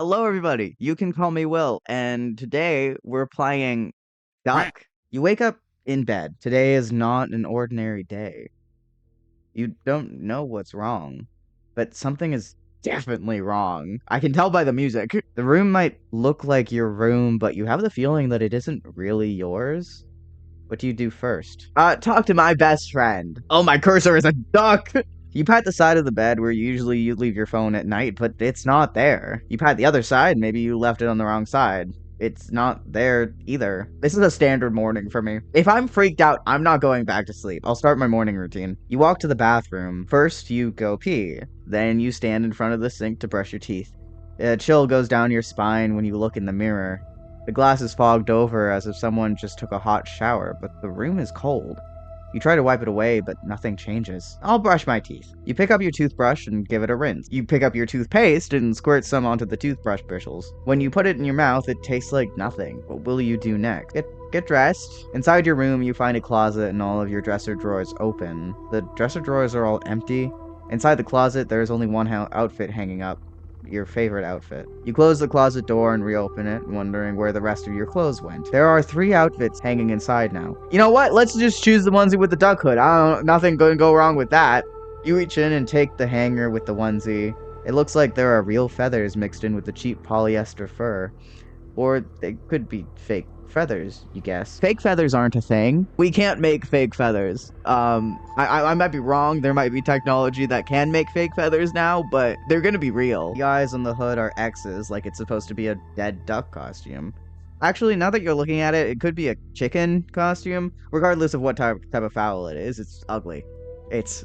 Hello, everybody. You can call me Will, and today we're playing Duck. You wake up in bed. Today is not an ordinary day. You don't know what's wrong, but something is definitely wrong. I can tell by the music. The room might look like your room, but you have the feeling that it isn't really yours. What do you do first? Talk to my best friend. Oh, my cursor is a duck! You pat the side of the bed where usually you leave your phone at night, but it's not there. You pat the other side, maybe you left it on the wrong side. It's not there either. This is a standard morning for me. If I'm freaked out, I'm not going back to sleep. I'll start my morning routine. You walk to the bathroom. First, you go pee. Then you stand in front of the sink to brush your teeth. A chill goes down your spine when you look in the mirror. The glass is fogged over as if someone just took a hot shower, but the room is cold. You try to wipe it away, but nothing changes. I'll brush my teeth. You pick up your toothbrush and give it a rinse. You pick up your toothpaste and squirt some onto the toothbrush bristles. When you put it in your mouth, it tastes like nothing. What will you do next? Get dressed. Inside your room, you find a closet and all of your dresser drawers open. The dresser drawers are all empty. Inside the closet, there is only one outfit hanging up. Your favorite outfit. You close the closet door and reopen it, wondering where the rest of your clothes went. There are 3 outfits hanging inside now. You know what? Let's just choose the onesie with the duck hood. Nothing gonna go wrong with that. You reach in and take the hanger with the onesie. It looks like there are real feathers mixed in with the cheap polyester fur. Or they could be fake feathers, you guess. Fake feathers aren't a thing. We can't make fake feathers. I might be wrong. There might be technology that can make fake feathers now, but they're gonna be real. The eyes on the hood are X's, like it's supposed to be a dead duck costume. Actually, now that you're looking at it, it could be a chicken costume. Regardless of what type of fowl it is, it's ugly. It's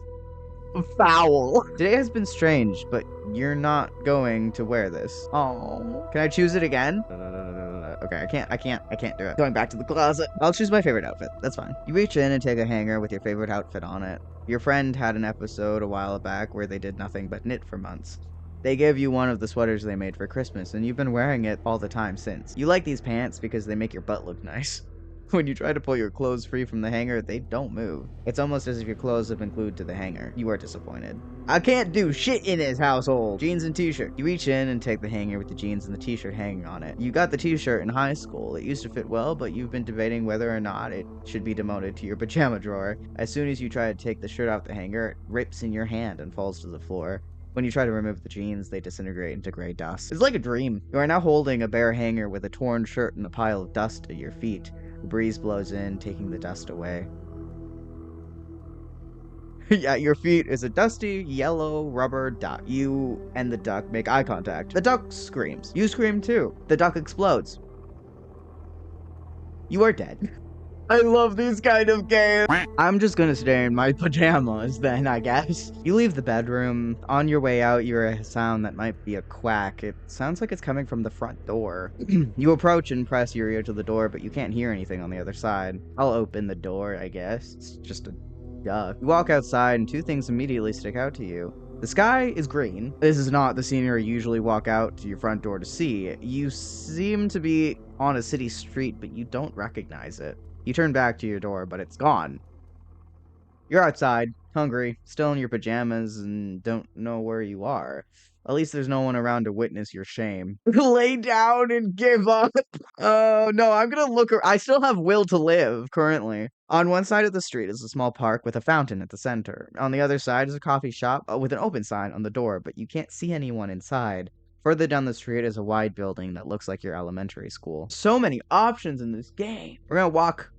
foul. Today has been strange, but you're not going to wear this. Oh. Can I choose it again? Okay, I can't do it. Going back to the closet. I'll choose my favorite outfit. That's fine. You reach in and take a hanger with your favorite outfit on it. Your friend had an episode a while back where they did nothing but knit for months. They gave you one of the sweaters they made for Christmas, and you've been wearing it all the time since. You like these pants because they make your butt look nice. When you try to pull your clothes free from the hanger, they don't move. It's almost as if your clothes have been glued to the hanger. You are disappointed. I can't do shit in his household. Jeans and t-shirt. You reach in and take the hanger with the jeans and the t-shirt hanging on it. You got the t-shirt in high school. It used to fit well, but you've been debating whether or not it should be demoted to your pajama drawer. As soon as you try to take the shirt off the hanger, it rips in your hand and falls to the floor. When you try to remove the jeans, they disintegrate into gray dust. It's like a dream. You are now holding a bare hanger with a torn shirt and a pile of dust at your feet. A breeze blows in, taking the dust away. At your feet is a dusty, yellow rubber duck. You and the duck make eye contact. The duck screams. You scream too. The duck explodes. You are dead. I love these kind of games. I'm just gonna stay in my pajamas then, I guess. You leave the bedroom. On your way out, you hear a sound that might be a quack. It sounds like it's coming from the front door. You approach and press your ear to the door, but you can't hear anything on the other side. I'll open the door, I guess. It's just a duck. You walk outside and 2 things immediately stick out to you. The sky is green. This is not the scenery you usually walk out to your front door to see. You seem to be on a city street, but you don't recognize it. You turn back to your door, but it's gone. You're outside, hungry, still in your pajamas, and don't know where you are. At least there's no one around to witness your shame. Lay down and give up. Oh, no, I'm gonna look. I still have will to live, currently. On one side of the street is a small park with a fountain at the center. On the other side is a coffee shop with an open sign on the door, but you can't see anyone inside. Further down the street is a wide building that looks like your elementary school. So many options in this game. We're gonna walk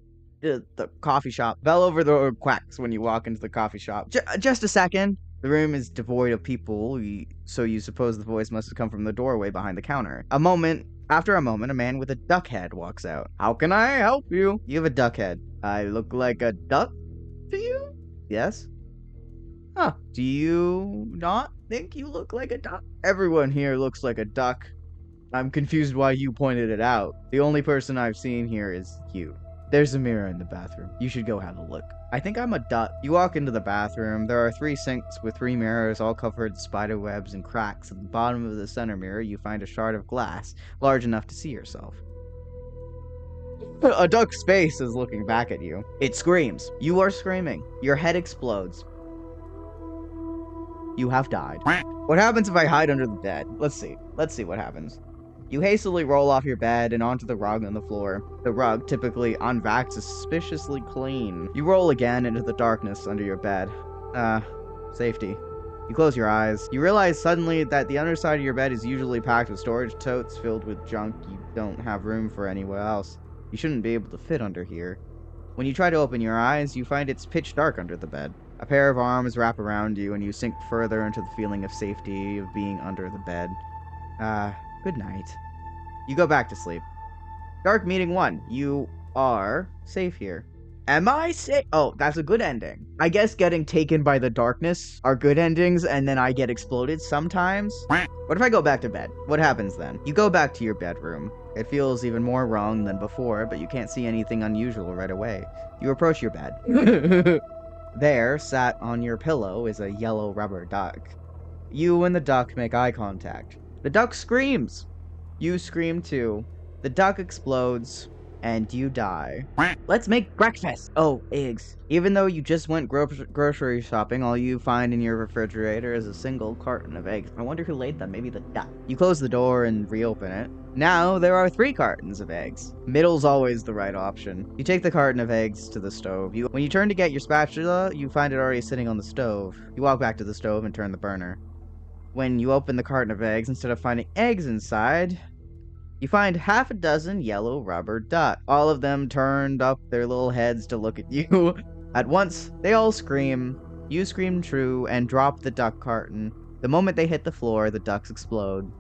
to the coffee shop. Bell over the quacks when you walk into the coffee shop. Just a second. The room is devoid of people, so you suppose the voice must have come from the doorway behind the counter. After a moment, a man with a duck head walks out. How can I help you? You have a duck head. I look like a duck to you? Yes? Huh. Do you not think you look like a duck? Everyone here looks like a duck. I'm confused why you pointed it out. The only person I've seen here is you. There's a mirror in the bathroom. You should go have a look. I think I'm a duck. You walk into the bathroom. There are 3 sinks with 3 mirrors, all covered in spider webs and cracks. At the bottom of the center mirror, you find a shard of glass, large enough to see yourself. A duck's face is looking back at you. It screams. You are screaming. Your head explodes. You have died. What happens if I hide under the bed? Let's see what happens. You hastily roll off your bed and onto the rug on the floor. The rug, typically unvaxxed, is suspiciously clean. You roll again into the darkness under your bed. Safety. You close your eyes. You realize suddenly that the underside of your bed is usually packed with storage totes filled with junk you don't have room for anywhere else. You shouldn't be able to fit under here. When you try to open your eyes, you find it's pitch dark under the bed. A pair of arms wrap around you and you sink further into the feeling of safety of being under the bed. Good night. You go back to sleep. Dark meeting 1. You are safe here. Am I safe? Oh, that's a good ending. I guess getting taken by the darkness are good endings, and then I get exploded sometimes. What if I go back to bed? What happens then? You go back to your bedroom. It feels even more wrong than before, but you can't see anything unusual right away. You approach your bed. There, sat on your pillow, is a yellow rubber duck. You and the duck make eye contact. The duck screams. You scream too. The duck explodes, and you die. Let's make breakfast! Oh, eggs. Even though you just went grocery shopping, all you find in your refrigerator is a single carton of eggs. I wonder who laid them. Maybe the duck. You close the door and reopen it. Now there are 3 cartons of eggs. Middle's always the right option. You take the carton of eggs to the stove. When you turn to get your spatula, you find it already sitting on the stove. You walk back to the stove and turn the burner. When you open the carton of eggs, instead of finding eggs inside, you find half a dozen yellow rubber ducks. All of them turned up their little heads to look at you. At once, they all scream. You scream true and drop the duck carton. The moment they hit the floor, the ducks explode.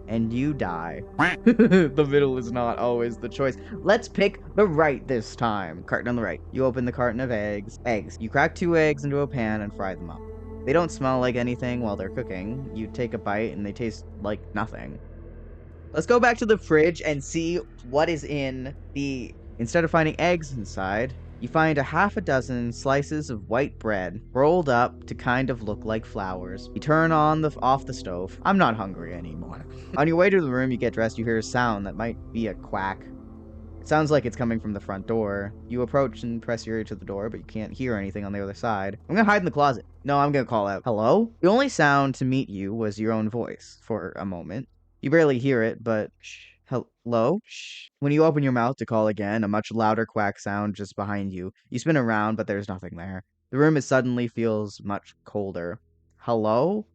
And you die. The middle is not always the choice. Let's pick the right this time. Carton on the right. You open the carton of eggs. You crack 2 eggs into a pan and fry them up. They don't smell like anything while they're cooking. You take a bite and they taste like nothing. Let's go back to the fridge and see what is in the... Instead of finding eggs inside, you find a half a dozen slices of white bread rolled up to kind of look like flowers. You turn off the stove. I'm not hungry anymore. On your way to the room, you get dressed. You hear a sound that might be a quack. It sounds like it's coming from the front door. You approach and press your ear to the door, but you can't hear anything on the other side. I'm gonna hide in the closet. No, I'm gonna call out. Hello? The only sound to meet you was your own voice for a moment. You barely hear it, but shh. Hello? Shh. When you open your mouth to call again, a much louder quack sound just behind you. You spin around, but there's nothing there. The room suddenly feels much colder. Hello?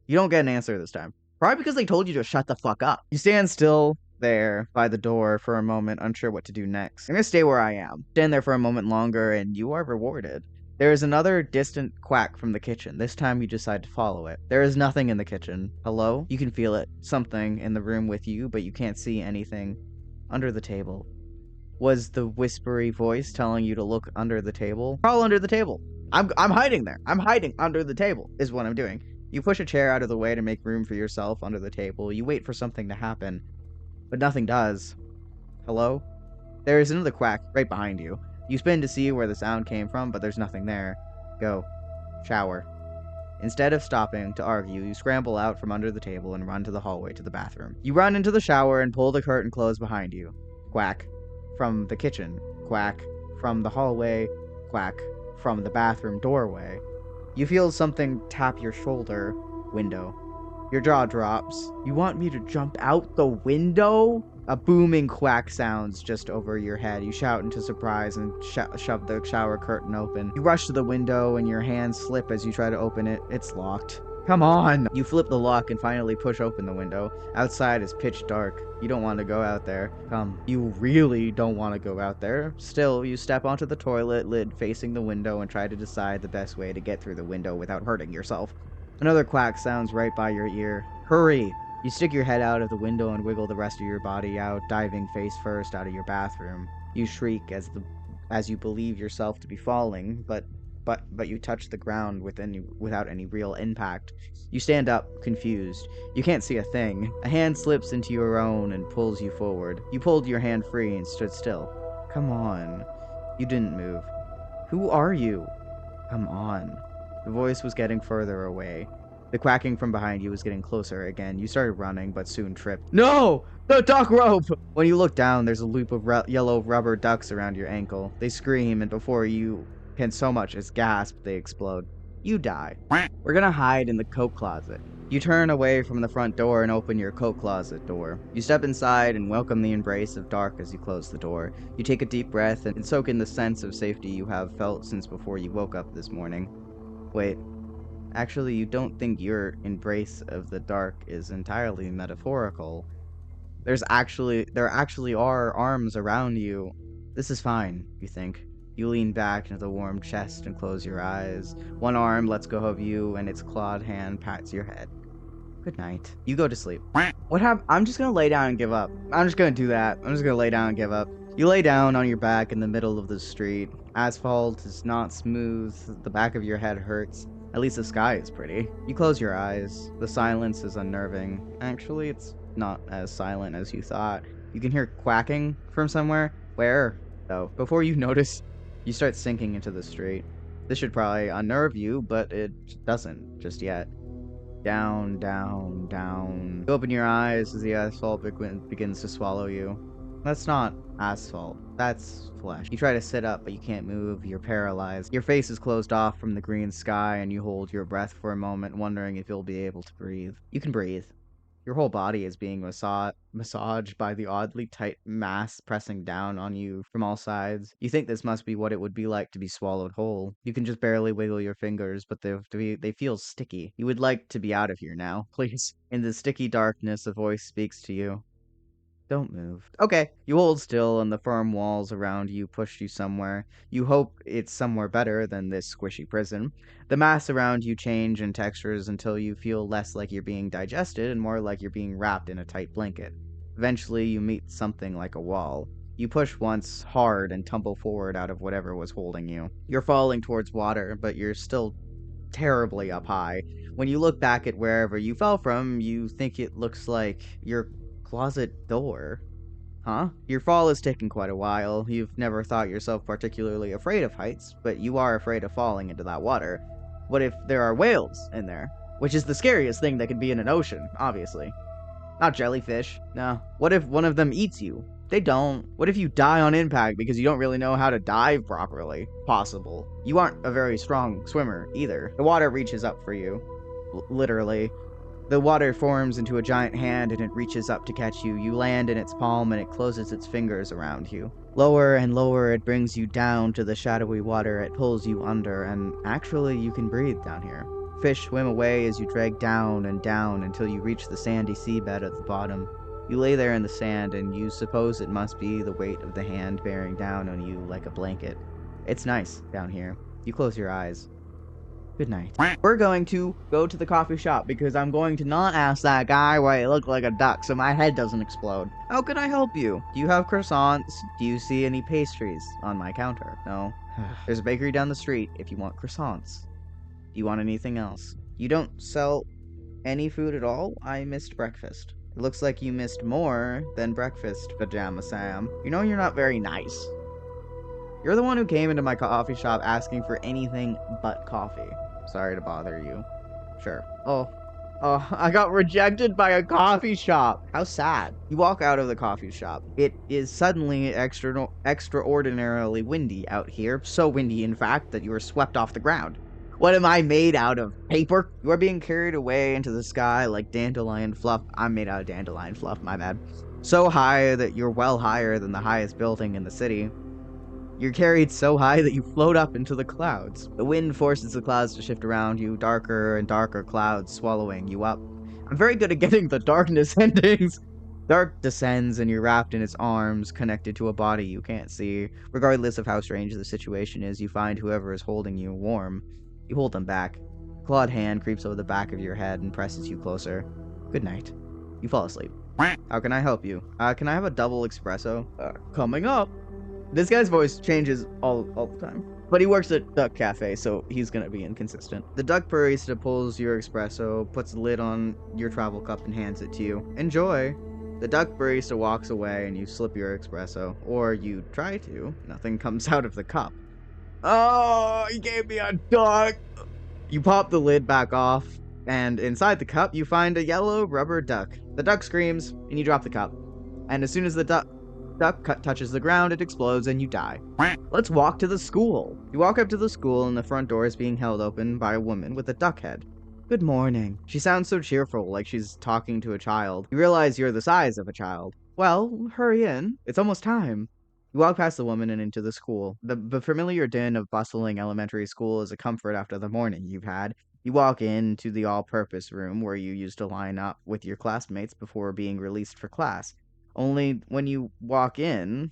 You don't get an answer this time. Probably because they told you to shut the fuck up. You stand still there by the door for a moment, unsure what to do next. I'm gonna stay where I am. Stand there for a moment longer, and you are rewarded. There is another distant quack from the kitchen. This time you decide to follow it. There is nothing in the kitchen. Hello? You can feel it. Something in the room with you, but you can't see anything. Under the table. Was the whispery voice telling you to look under the table? Crawl under the table. I'm hiding there. I'm hiding under the table is what I'm doing. You push a chair out of the way to make room for yourself under the table. You wait for something to happen, but nothing does. Hello? There is another quack right behind you. You spin to see where the sound came from, but there's nothing there. Go. Shower. Instead of stopping to argue, you scramble out from under the table and run to the hallway to the bathroom. You run into the shower and pull the curtain closed behind you. Quack. From the kitchen. Quack. From the hallway. Quack. From the bathroom doorway. You feel something tap your shoulder. Window. Your jaw drops. You want me to jump out the window? A booming quack sounds just over your head. You shout into surprise and shove the shower curtain open. You rush to the window and your hands slip as you try to open it. It's locked. Come on! You flip the lock and finally push open the window. Outside is pitch dark. You don't want to go out there. Come. You really don't want to go out there. Still, you step onto the toilet lid facing the window and try to decide the best way to get through the window without hurting yourself. Another quack sounds right by your ear. Hurry! You stick your head out of the window and wiggle the rest of your body out, diving face first out of your bathroom. You shriek as you believe yourself to be falling, but you touch the ground without any real impact. You stand up, confused. You can't see a thing. A hand slips into your own and pulls you forward. You pulled your hand free and stood still. Come on. You didn't move. Who are you? Come on. The voice was getting further away. The quacking from behind you was getting closer again. You started running, but soon tripped. No! The duck rope! When you look down, there's a loop of yellow rubber ducks around your ankle. They scream, and before you can so much as gasp, they explode. you die. We're gonna hide in the coat closet. You turn away from the front door and open your coat closet door. You step inside and welcome the embrace of dark as you close the door. You take a deep breath and soak in the sense of safety you have felt since before you woke up this morning. Wait, actually, you don't think your embrace of the dark is entirely metaphorical. There actually are arms around you. This is fine, you think. You lean back into the warm chest and close your eyes. One arm lets go of you, and its clawed hand pats your head. Good night. You go to sleep. What happened? I'm just gonna lay down and give up. I'm just gonna do that. I'm just gonna lay down and give up. You lay down on your back in the middle of the street. Asphalt is not smooth. The back of your head hurts. At least the sky is pretty. You close your eyes. The silence is unnerving. Actually, it's not as silent as you thought. You can hear quacking from somewhere. Where, though? Before you notice, you start sinking into the street. This should probably unnerve you, but it doesn't just yet. Down, down, down. You open your eyes as the asphalt begins to swallow you. That's not asphalt. That's flesh. You try to sit up, but you can't move. You're paralyzed. Your face is closed off from the green sky, and you hold your breath for a moment, wondering if you'll be able to breathe. You can breathe. Your whole body is being massaged by the oddly tight mass pressing down on you from all sides. You think this must be what it would be like to be swallowed whole. You can just barely wiggle your fingers, but they feel sticky. You would like to be out of here now, please. In the sticky darkness, a voice speaks to you. Don't move. Okay. You hold still, and the firm walls around you push you somewhere. You hope it's somewhere better than this squishy prison. The mass around you change in textures until you feel less like you're being digested and more like you're being wrapped in a tight blanket. Eventually, you meet something like a wall. You push once hard and tumble forward out of whatever was holding you. You're falling towards water, but you're still terribly up high. When you look back at wherever you fell from, you think it looks like your closet door. Huh? Your fall has taken quite a while. You've never thought yourself particularly afraid of heights, but you are afraid of falling into that water. What if there are whales in there? Which is the scariest thing that could be in an ocean, obviously. Not jellyfish. No. What if one of them eats you? They don't. What if you die on impact because you don't really know how to dive properly? Possible. You aren't a very strong swimmer, either. The water reaches up for you. Literally. The water forms into a giant hand and it reaches up to catch you. You land in its palm and it closes its fingers around you. Lower and lower it brings you down to the shadowy water. It pulls you under, and actually you can breathe down here. Fish swim away as you drag down and down until you reach the sandy seabed at the bottom. You lay there in the sand and you suppose it must be the weight of the hand bearing down on you like a blanket. It's nice down here. You close your eyes. Good night. We're going to go to the coffee shop because I'm going to not ask that guy why he looked like a duck so my head doesn't explode. How can I help you? Do you have croissants? Do you see any pastries on my counter? No. There's a bakery down the street if you want croissants. Do you want anything else? You don't sell any food at all? I missed breakfast. It looks like you missed more than breakfast, Pajama Sam. You know you're not very nice. You're the one who came into my coffee shop asking for anything but coffee. Sorry to bother you. Sure. Oh, I got rejected by a coffee shop. How sad. You walk out of the coffee shop. It is suddenly extraordinarily windy out here. So windy, in fact, that you are swept off the ground. What am I made out of? Paper? You are being carried away into the sky like dandelion fluff. I'm made out of dandelion fluff, my bad. So high that you're well higher than the highest building in the city. You're carried so high that you float up into the clouds. The wind forces the clouds to shift around you, darker and darker clouds swallowing you up. I'm very good at getting the darkness endings. Dark descends and you're wrapped in its arms, connected to a body you can't see. Regardless of how strange the situation is, you find whoever is holding you warm. You hold them back. A clawed hand creeps over the back of your head and presses you closer. Good night. You fall asleep. How can I help you? Can I have a double espresso? Coming up. This guy's voice changes all the time. But he works at Duck Cafe, so he's gonna be inconsistent. The duck barista pulls your espresso, puts the lid on your travel cup, and hands it to you. Enjoy! The duck barista walks away and you slip your espresso. Or you try to. Nothing comes out of the cup. Oh, he gave me a duck! You pop the lid back off, and inside the cup you find a yellow rubber duck. The duck screams, and you drop the cup. And as soon as the duck Duck touches the ground, it explodes, and you die. Let's walk to the school. You walk up to the school, and the front door is being held open by a woman with a duck head. Good morning. She sounds so cheerful, like she's talking to a child. You realize you're the size of a child. Well, hurry in. It's almost time. You walk past the woman and into the school. The familiar din of bustling elementary school is a comfort after the morning you've had. You walk into the all-purpose room where you used to line up with your classmates before being released for class. Only when you walk in,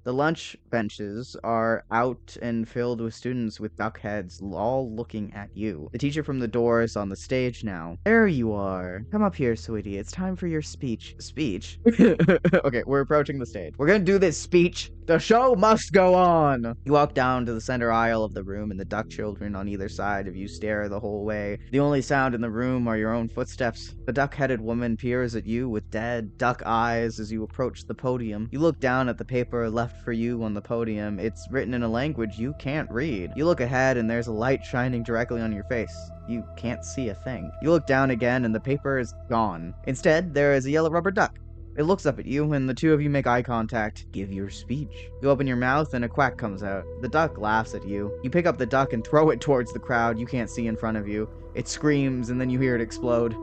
the lunch benches are out and filled with students with duck heads, all looking at you. The teacher from the door is on the stage now. There you are. Come up here, sweetie. It's time for your speech. Speech? Okay, we're approaching the stage. We're gonna do this speech. The show must go on! You walk down to the center aisle of the room, and the duck children on either side of you stare the whole way. The only sound in the room are your own footsteps. The duck-headed woman peers at you with dead duck eyes as you approach the podium. You look down at the paper left for you on the podium. It's written in a language you can't read. You look ahead, and there's a light shining directly on your face. You can't see a thing. You look down again, and the paper is gone. Instead, there is a yellow rubber duck. It looks up at you, and the two of you make eye contact. Give your speech. You open your mouth, and a quack comes out. The duck laughs at you. You pick up the duck and throw it towards the crowd you can't see in front of you. It screams, and then you hear it explode.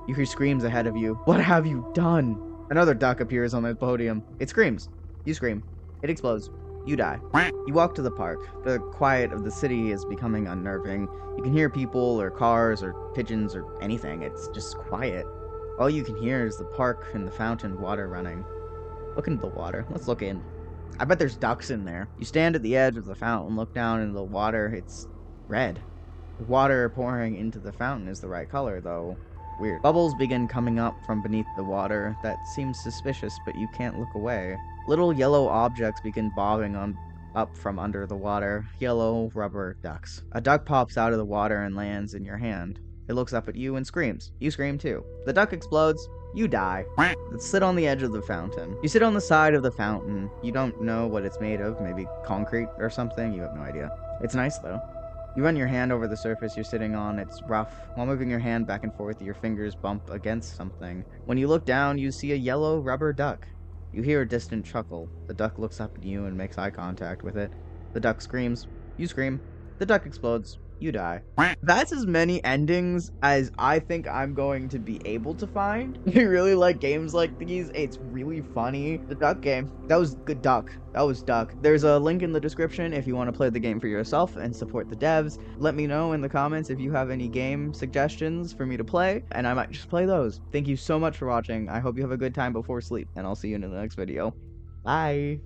You hear screams ahead of you. What have you done? Another duck appears on the podium. It screams. You scream. It explodes. You die. You walk to the park. The quiet of the city is becoming unnerving. You can hear people, or cars, or pigeons, or anything. It's just quiet. All you can hear is the park and the fountain water running. Look into the water. Let's look in. I bet there's ducks in there. You stand at the edge of the fountain, look down into the water. It's red. The water pouring into the fountain is the right color, though. Weird. Bubbles begin coming up from beneath the water. That seems suspicious, but you can't look away. Little yellow objects begin bobbing up from under the water. Yellow rubber ducks. A duck pops out of the water and lands in your hand. It looks up at you and screams. You scream too. The duck explodes. You die. Sit on the edge of the fountain. You sit on the side of the fountain. You don't know what it's made of. Maybe concrete or something. You have no idea. It's nice though. You run your hand over the surface you're sitting on. It's rough. While moving your hand back and forth, your fingers bump against something. When you look down, you see a yellow rubber duck. You hear a distant chuckle. The duck looks up at you and makes eye contact with it. The duck screams. You scream. The duck explodes. You die. That's as many endings as I think I'm going to be able to find. I really like games like these. It's really funny. The duck game. That was good duck. That was duck. There's a link in the description if you want to play the game for yourself and support the devs. Let me know in the comments if you have any game suggestions for me to play, and I might just play those. Thank you so much for watching. I hope you have a good time before sleep, and I'll see you in the next video. Bye.